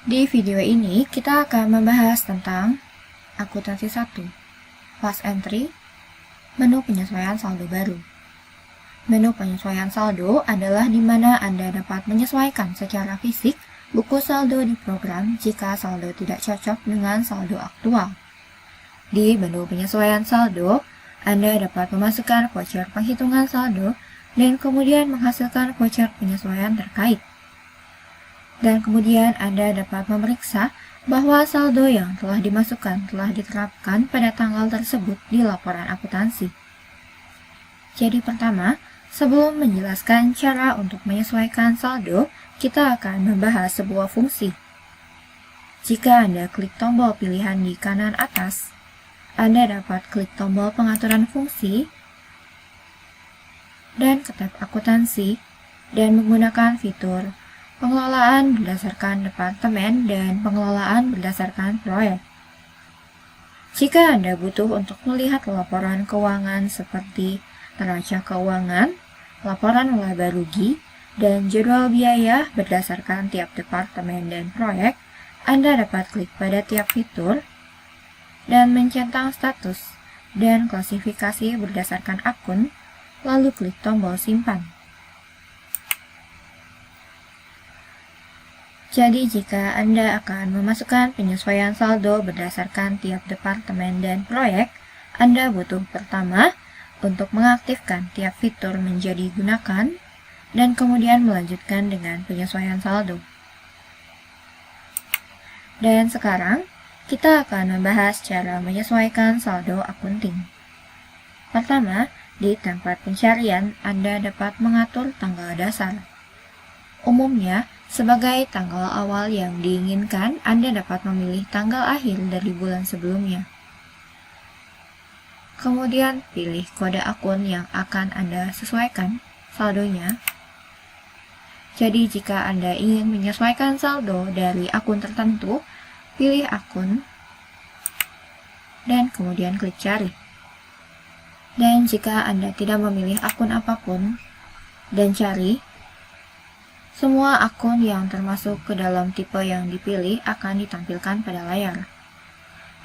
Di video ini kita akan membahas tentang akuntansi 1, fast entry, menu penyesuaian saldo baru. Menu penyesuaian saldo adalah di mana Anda dapat menyesuaikan secara fisik buku saldo di program jika saldo tidak cocok dengan saldo aktual. Di menu penyesuaian saldo, Anda dapat memasukkan voucher penghitungan saldo dan kemudian menghasilkan voucher penyesuaian terkait. Dan kemudian Anda dapat memeriksa bahwa saldo yang telah dimasukkan telah diterapkan pada tanggal tersebut di laporan akuntansi. Jadi pertama, sebelum menjelaskan cara untuk menyesuaikan saldo, kita akan membahas sebuah fungsi. Jika Anda klik tombol pilihan di kanan atas, Anda dapat klik tombol pengaturan fungsi dan ke tab akuntansi dan menggunakan fitur pengelolaan berdasarkan departemen dan pengelolaan berdasarkan proyek. Jika Anda butuh untuk melihat laporan keuangan seperti neraca keuangan, laporan laba rugi, dan jadwal biaya berdasarkan tiap departemen dan proyek, Anda dapat klik pada tiap fitur dan mencentang status dan klasifikasi berdasarkan akun, lalu klik tombol simpan. Jadi jika Anda akan memasukkan penyesuaian saldo berdasarkan tiap departemen dan proyek, Anda butuh pertama untuk mengaktifkan tiap fitur menjadi gunakan dan kemudian melanjutkan dengan penyesuaian saldo. Dan sekarang kita akan membahas cara menyesuaikan saldo akunting. Pertama, di tempat pencarian Anda dapat mengatur tanggal dasar. Umumnya, sebagai tanggal awal yang diinginkan, Anda dapat memilih tanggal akhir dari bulan sebelumnya. Kemudian, pilih kode akun yang akan Anda sesuaikan saldonya. Jadi, jika Anda ingin menyesuaikan saldo dari akun tertentu, pilih akun, dan kemudian klik cari. Dan jika Anda tidak memilih akun apapun, dan cari, semua akun yang termasuk ke dalam tipe yang dipilih akan ditampilkan pada layar.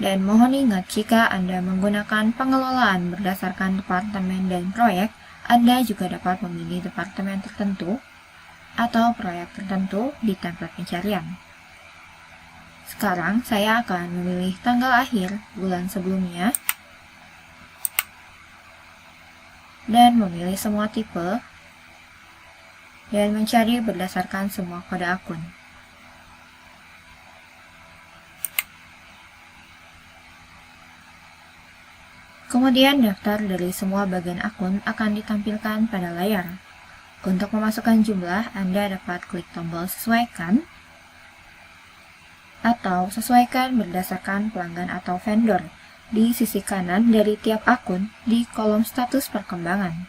Dan mohon ingat, jika Anda menggunakan pengelolaan berdasarkan departemen dan proyek, Anda juga dapat memilih departemen tertentu atau proyek tertentu di template pencarian. Sekarang saya akan memilih tanggal akhir bulan sebelumnya dan memilih semua tipe dan mencari berdasarkan semua kode akun. Kemudian daftar dari semua bagian akun akan ditampilkan pada layar. Untuk memasukkan jumlah, Anda dapat klik tombol sesuaikan atau sesuaikan berdasarkan pelanggan atau vendor di sisi kanan dari tiap akun di kolom status perkembangan.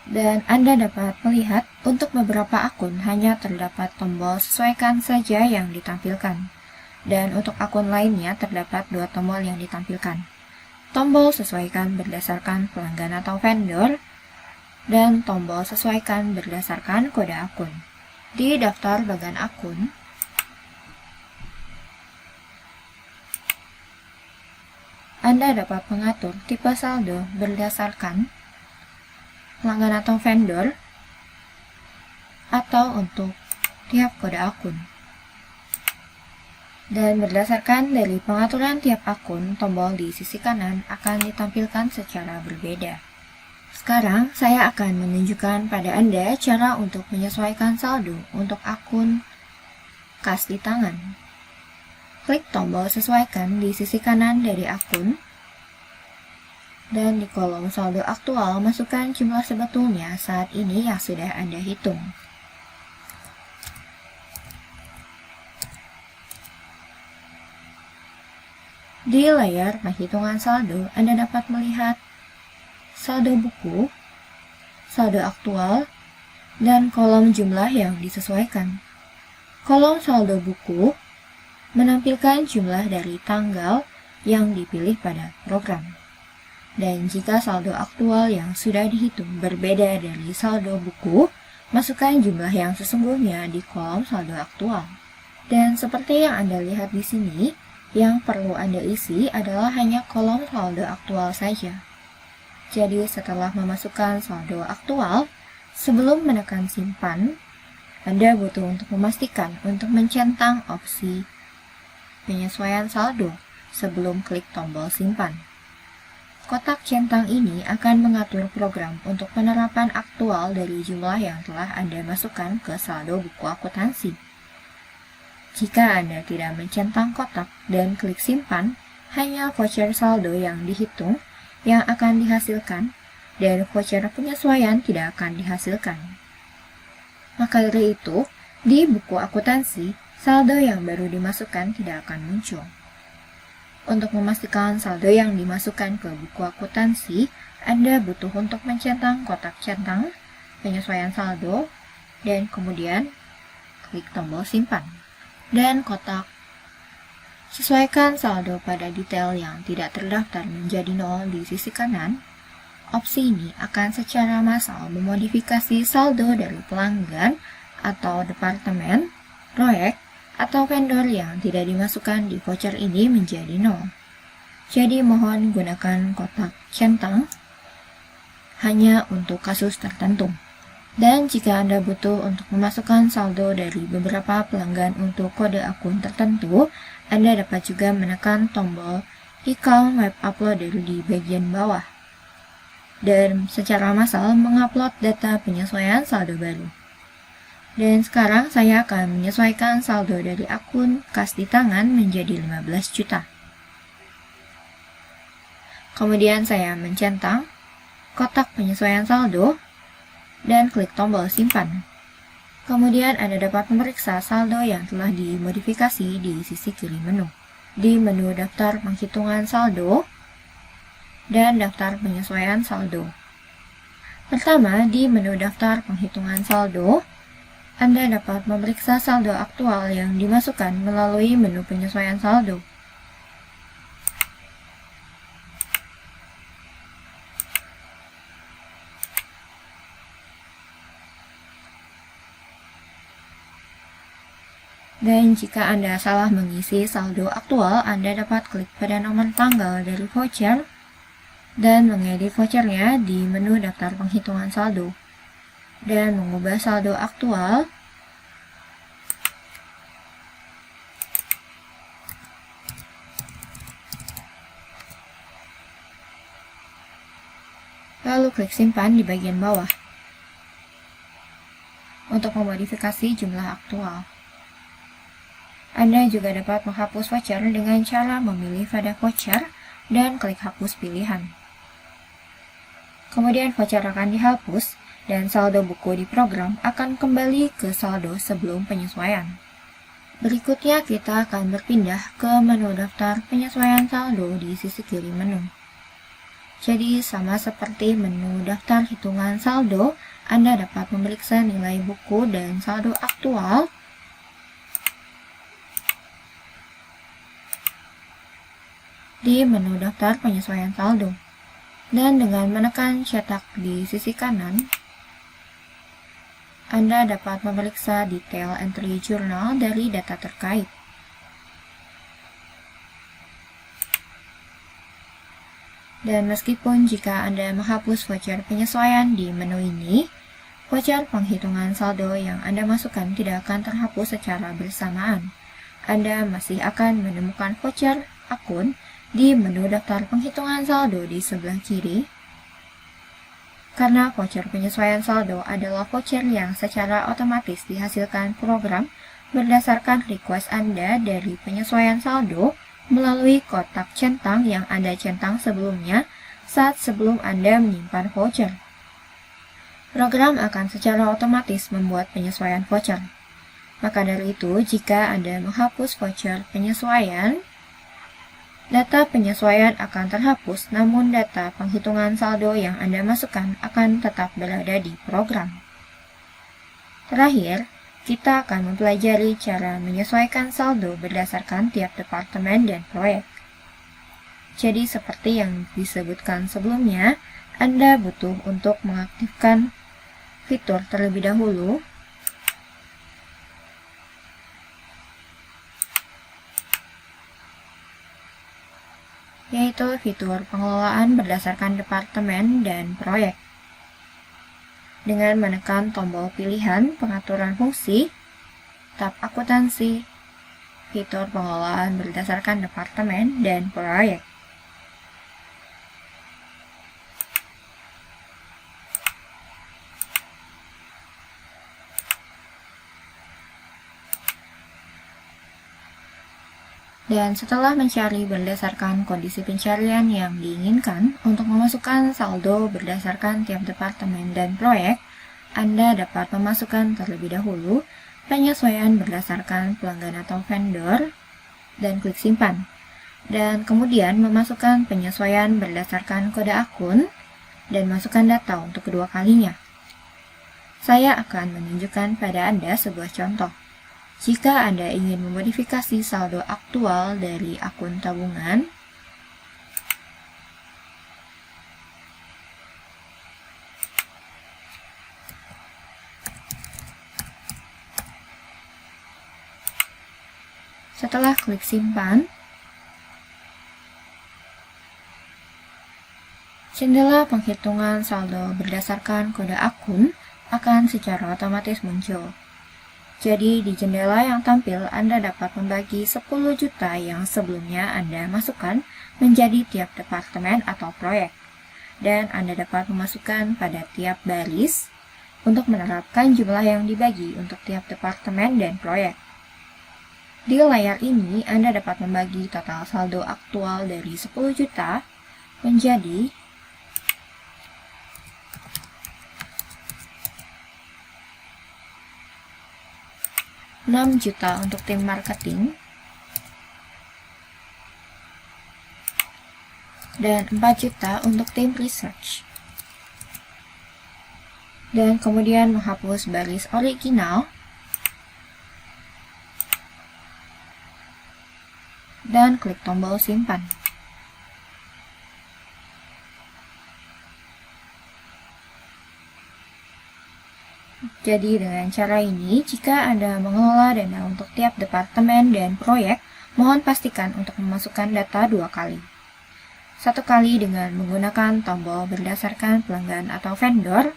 Dan Anda dapat melihat untuk beberapa akun hanya terdapat tombol sesuaikan saja yang ditampilkan. Dan untuk akun lainnya terdapat 2 tombol yang ditampilkan. Tombol sesuaikan berdasarkan pelanggan atau vendor, dan tombol sesuaikan berdasarkan kode akun. Di daftar bagian akun, Anda dapat mengatur tipe saldo berdasarkan pelanggan atau vendor, atau untuk tiap kode akun. Dan berdasarkan dari pengaturan tiap akun, tombol di sisi kanan akan ditampilkan secara berbeda. Sekarang, saya akan menunjukkan pada Anda cara untuk menyesuaikan saldo untuk akun kas di tangan. Klik tombol sesuaikan di sisi kanan dari akun, dan di kolom saldo aktual, masukkan jumlah sebetulnya saat ini yang sudah Anda hitung. Di layar penghitungan saldo, Anda dapat melihat saldo buku, saldo aktual, dan kolom jumlah yang disesuaikan. Kolom saldo buku menampilkan jumlah dari tanggal yang dipilih pada program. Dan jika saldo aktual yang sudah dihitung berbeda dari saldo buku, masukkan jumlah yang sesungguhnya di kolom saldo aktual. Dan seperti yang Anda lihat di sini, yang perlu Anda isi adalah hanya kolom saldo aktual saja. Jadi setelah memasukkan saldo aktual, sebelum menekan simpan, Anda butuh untuk memastikan untuk mencentang opsi penyesuaian saldo sebelum klik tombol simpan. Kotak centang ini akan mengatur program untuk penerapan aktual dari jumlah yang telah Anda masukkan ke saldo buku akuntansi. Jika Anda tidak mencentang kotak dan klik simpan, hanya voucher saldo yang dihitung yang akan dihasilkan, dan voucher penyesuaian tidak akan dihasilkan. Maka dari itu, di buku akuntansi, saldo yang baru dimasukkan tidak akan muncul. Untuk memastikan saldo yang dimasukkan ke buku akuntansi, Anda butuh untuk mencentang kotak centang, penyesuaian saldo, dan kemudian klik tombol simpan. Dan kotak sesuaikan saldo pada detail yang tidak terdaftar menjadi 0 di sisi kanan. Opsi ini akan secara massal memodifikasi saldo dari pelanggan atau departemen, proyek, atau vendor yang tidak dimasukkan di voucher ini menjadi 0. Jadi mohon gunakan kotak centang hanya untuk kasus tertentu. Dan jika Anda butuh untuk memasukkan saldo dari beberapa pelanggan untuk kode akun tertentu, Anda dapat juga menekan tombol iklan web upload di bagian bawah dan secara massal mengupload data penyesuaian saldo baru. Dan sekarang saya akan menyesuaikan saldo dari akun kas di tangan menjadi 15 juta. Kemudian saya mencentang kotak penyesuaian saldo dan klik tombol simpan. Kemudian Anda dapat memeriksa saldo yang telah dimodifikasi di sisi kiri menu. Di menu daftar penghitungan saldo dan daftar penyesuaian saldo. Pertama, di menu daftar penghitungan saldo, Anda dapat memeriksa saldo aktual yang dimasukkan melalui menu penyesuaian saldo. Dan jika Anda salah mengisi saldo aktual, Anda dapat klik pada nomor tanggal dari voucher dan mengedit vouchernya di menu daftar penghitungan saldo dan mengubah saldo aktual lalu klik simpan di bagian bawah untuk memodifikasi jumlah aktual. Anda juga dapat menghapus voucher dengan cara memilih pada voucher dan klik hapus pilihan. Kemudian voucher akan dihapus dan saldo buku di program akan kembali ke saldo sebelum penyesuaian. Berikutnya kita akan berpindah ke menu daftar penyesuaian saldo di sisi kiri menu. Jadi sama seperti menu daftar hitungan saldo, Anda dapat memeriksa nilai buku dan saldo aktual di menu daftar penyesuaian saldo. Dan dengan menekan cetak di sisi kanan, Anda dapat memeriksa detail entry jurnal dari data terkait. Dan meskipun jika Anda menghapus voucher penyesuaian di menu ini, voucher penghitungan saldo yang Anda masukkan tidak akan terhapus secara bersamaan. Anda masih akan menemukan voucher akun di menu daftar penghitungan saldo di sebelah kiri, karena voucher penyesuaian saldo adalah voucher yang secara otomatis dihasilkan program berdasarkan request Anda dari penyesuaian saldo melalui kotak centang yang Anda centang sebelumnya saat sebelum Anda menyimpan voucher. Program akan secara otomatis membuat penyesuaian voucher. Maka dari itu, jika Anda menghapus voucher penyesuaian, data penyesuaian akan terhapus, namun data penghitungan saldo yang Anda masukkan akan tetap berada di program. Terakhir, kita akan mempelajari cara menyesuaikan saldo berdasarkan tiap departemen dan proyek. Jadi seperti yang disebutkan sebelumnya, Anda butuh untuk mengaktifkan fitur terlebih dahulu yaitu fitur pengelolaan berdasarkan departemen dan proyek. Dengan menekan tombol pilihan pengaturan fungsi, tab akuntansi, fitur pengelolaan berdasarkan departemen dan proyek. Dan setelah mencari berdasarkan kondisi pencarian yang diinginkan untuk memasukkan saldo berdasarkan tiap departemen dan proyek, Anda dapat memasukkan terlebih dahulu penyesuaian berdasarkan pelanggan atau vendor dan klik simpan. Dan kemudian memasukkan penyesuaian berdasarkan kode akun dan masukkan data untuk kedua kalinya. Saya akan menunjukkan pada Anda sebuah contoh. Jika Anda ingin memodifikasi saldo aktual dari akun tabungan, setelah klik simpan, jendela penghitungan saldo berdasarkan kode akun akan secara otomatis muncul. Jadi di jendela yang tampil Anda dapat membagi 10 juta yang sebelumnya Anda masukkan menjadi tiap departemen atau proyek. Dan Anda dapat memasukkan pada tiap baris untuk menerapkan jumlah yang dibagi untuk tiap departemen dan proyek. Di layar ini Anda dapat membagi total saldo aktual dari 10 juta menjadi 6 juta untuk tim marketing dan 4 juta untuk tim research. Dan kemudian menghapus baris original dan klik tombol simpan. Jadi dengan cara ini, jika Anda mengelola dana untuk tiap departemen dan proyek, mohon pastikan untuk memasukkan data 2 kali. 1 kali dengan menggunakan tombol berdasarkan pelanggan atau vendor,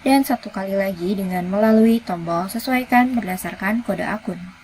dan 1 kali lagi dengan melalui tombol sesuaikan berdasarkan kode akun.